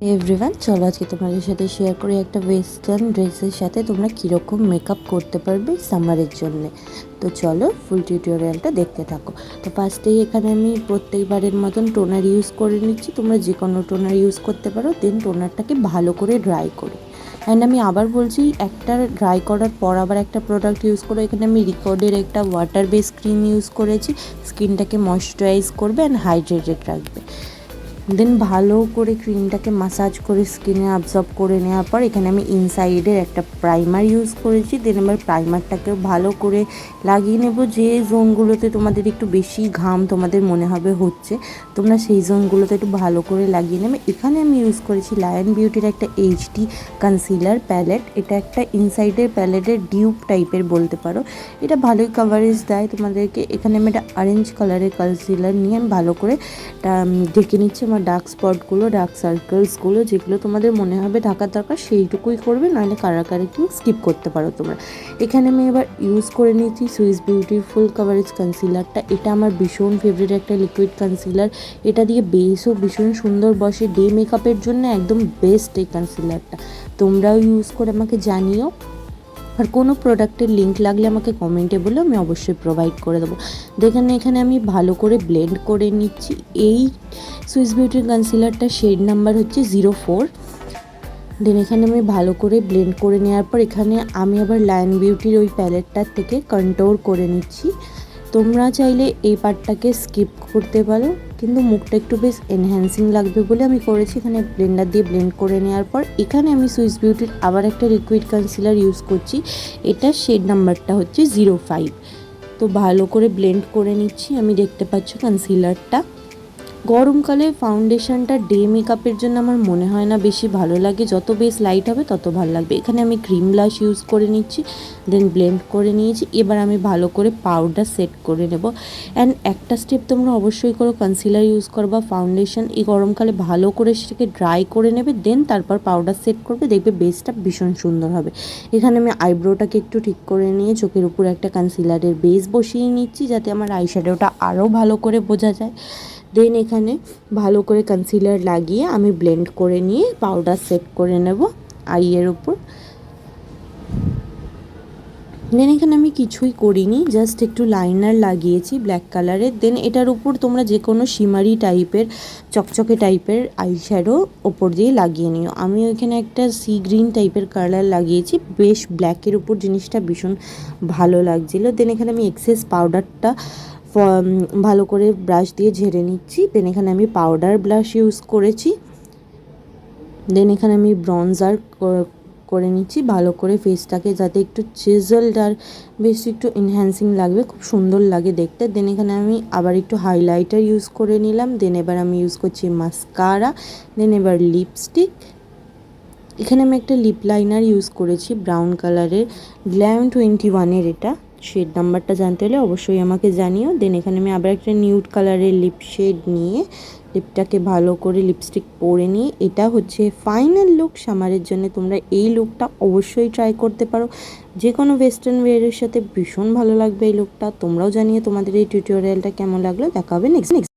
Everyone, চলো আজকে তোমাদের সাথে শেয়ার করি একটা ওয়েস্টার্ন ড্রেসের সাথে তোমরা কীরকম মেকআপ করতে পারবে সামারের জন্য। তো চলো ফুল টিউটোরিয়ালটা দেখতে থাকো। তো ফার্স্টেই এখানে আমি প্রত্যেকবারের মতন টোনার ইউজ করে নিচ্ছি। তোমরা যে কোনো টোনার ইউজ করতে পারো। দেন টোনারটাকে ভালো করে ড্রাই করে, অ্যান্ড আমি আবার বলছি, একটা ড্রাই করার পর আবার একটা প্রোডাক্ট ইউজ করো। এখানে আমি রিকর্ডের একটা ওয়াটার বেস ক্রিম ইউজ করেছি। স্কিনটাকে ময়শ্চারাইজ করবে অ্যান্ড হাইড্রেটেড রাখবে। দেন ভালো করে ক্রিমটাকে মাসাজ করে স্কিনে অ্যাবজর্ব করে নেওয়ার পর এখানে আমি ইনসাইডের একটা প্রাইমার ইউজ করেছি। দেন এবার প্রাইমারটাকেও ভালো করে লাগিয়ে নেব। যে জোনগুলোতে তোমাদের একটু বেশি ঘাম তোমাদের মনে হবে হচ্ছে, তোমরা সেই জোনগুলোতে একটু ভালো করে লাগিয়ে নেবে। এখানে আমি ইউজ করেছি লায়ন বিউটির একটা এইচডি কনসিলার প্যালেট। এটা একটা ইনসাইডের প্যালেটের ডিউপ টাইপের বলতে পারো। এটা ভালোই কাভারেজ দেয় তোমাদেরকে। এখানে আমি একটা অরেঞ্জ কালারের কনসিলার নিয়ে আমি ভালো করে ঢেকে নিচ্ছি আমার ডার্ক স্পটগুলো, ডার্ক সার্কেলসগুলো, যেগুলো তোমাদের মনে হবে ঢাকার দরকার সেইটুকুই করবে, নাহলে কালার কারেক্টিং স্কিপ করতে পারো তোমরা। এখানে আমি এবার ইউজ করে নিচ্ছি সুইস বিউটির ফুল কাভারেজ কনসিলারটা। এটা আমার ভীষণ ফেভারিট একটা লিকুইড কনসিলার। এটা দিয়ে বেসও ভীষণ সুন্দর বসে। ডে মেকআপের জন্য একদম বেস্ট এই কনসিলারটা। তোমরাও ইউজ করে আমাকে জানিও। আর কোনো প্রোডাক্টের লিঙ্ক লাগলে আমাকে কমেন্টে বলে, আমি অবশ্যই প্রোভাইড করে দেবো। দেখেন এখানে আমি ভালো করে ব্লেন্ড করে নিচ্ছি। এই সুইস বিউটির কনসিলারটা শেড নাম্বার হচ্ছে 04। দেন এখানে আমি ভালো করে ব্লেন্ড করে নেওয়ার পর এখানে আমি আবার লায়ন বিউটির ওই প্যালেটটার থেকে কন্ট্রোল করে নিচ্ছি। তোমরা চাইলে এই পার্টটাকে স্কিপ করতে পারো, কিন্তু মুখটা একটু বেশ এনহ্যান্সিং লাগবে বলে আমি করেছি। এখানে ব্লেন্ডার দিয়ে ব্লেন্ড করে নেওয়ার পর এখানে আমি সুইস বিউটির আবার একটা লিকুইড কনসিলার ইউজ করছি। এটার শেড নাম্বারটা হচ্ছে 05। তো ভালো করে ব্লেন্ড করে নিচ্ছি। আমি দেখতে পাচ্ছ কনসিলারটা। গরমকালে ফাউন্ডেশনটা ডে মেকআপের জন্য আমার মনে হয় না বেশি ভালো লাগে। যত বেশ লাইট হবে তত ভালো লাগবে। এখানে আমি ক্রিম ব্লাশ ইউজ করে নিচ্ছি। দেন ব্লেন্ড করে নিয়েছি। এবার আমি ভালো করে পাউডার সেট করে নেব। অ্যান্ড একটা স্টেপ তোমরা অবশ্যই করো, কনসিলার ইউজ করো বা ফাউন্ডেশন, এই গরমকালে ভালো করে সেটাকে ড্রাই করে নেবে। দেন তারপর পাউডার সেট করবে, দেখবে বেসটা ভীষণ সুন্দর হবে। এখানে আমি আইব্রোটাকে একটু ঠিক করে নিয়ে চোখের উপর একটা কনসিলারের বেস বসিয়ে নিচ্ছি, যাতে আমার আইশ্যাডোটা আরও ভালো করে বোঝা যায়। দেন এখানে ভালো করে কনসিলার লাগিয়ে আমি ব্লেন্ড করে নিয়ে পাউডার সেট করে নেব আইয়ের উপর। দেন এখানে আমি কিছুই করিনি, জাস্ট একটু লাইনার লাগিয়েছি ব্ল্যাক কালারের। দেন এটার উপর তোমরা যে কোনো শিমারি টাইপের, চকচকে টাইপের আইশ্যাডো ওপর দিয়ে লাগিয়ে নিও। আমি ওইখানে একটা সি গ্রিন টাইপের কালার লাগিয়েছি, বেশ ব্ল্যাকের উপর জিনিসটা ভীষণ ভালো লাগছিলো। দেন এখানে আমি এক্সেস পাউডারটা ভালো করে ব্রাশ দিয়ে ঝেড়ে নিচ্ছি। দেন এখানে আমি পাউডার ব্লাশ ইউজ করেছি। দেন এখানে আমি ব্রনজার করে নিচ্ছি ভালো করে ফেসটাকে, যাতে একটু চিজলড আর বেশ একটু এনহ্যান্সিং লাগবে, খুব সুন্দর লাগে দেখতে। দেন এখানে আমি আবার একটু হাইলাইটার ইউজ করে নিলাম। দেন এবার আমি ইউজ করছি মাস্কারা। দেন এবার লিপস্টিক। এখানে আমি একটা লিপ লাইনার ইউজ করেছি ব্রাউন কালারের, গ্ল্যাম 21-এর। এটা শেড নাম্বারটা জানতে হলে অবশ্যই আমাকে জানিও। দেন এখানে আমি আবার একটা নিউড কালারের লিপ শেড নিয়ে লিপটাকে ভালো করে লিপস্টিক পরে নিয়ে, এটা হচ্ছে ফাইনাল লুক সামারের জন্য। তোমরা এই লুকটা অবশ্যই ট্রাই করতে পারো, যে কোনো ওয়েস্টার্ন ওয়্যারের সাথে ভীষণ ভালো লাগবে এই লুকটা। তোমরাও জানিয়ে তোমাদের এই টিউটোরিয়ালটা কেমন লাগলো। দেখা হবে নেক্সট।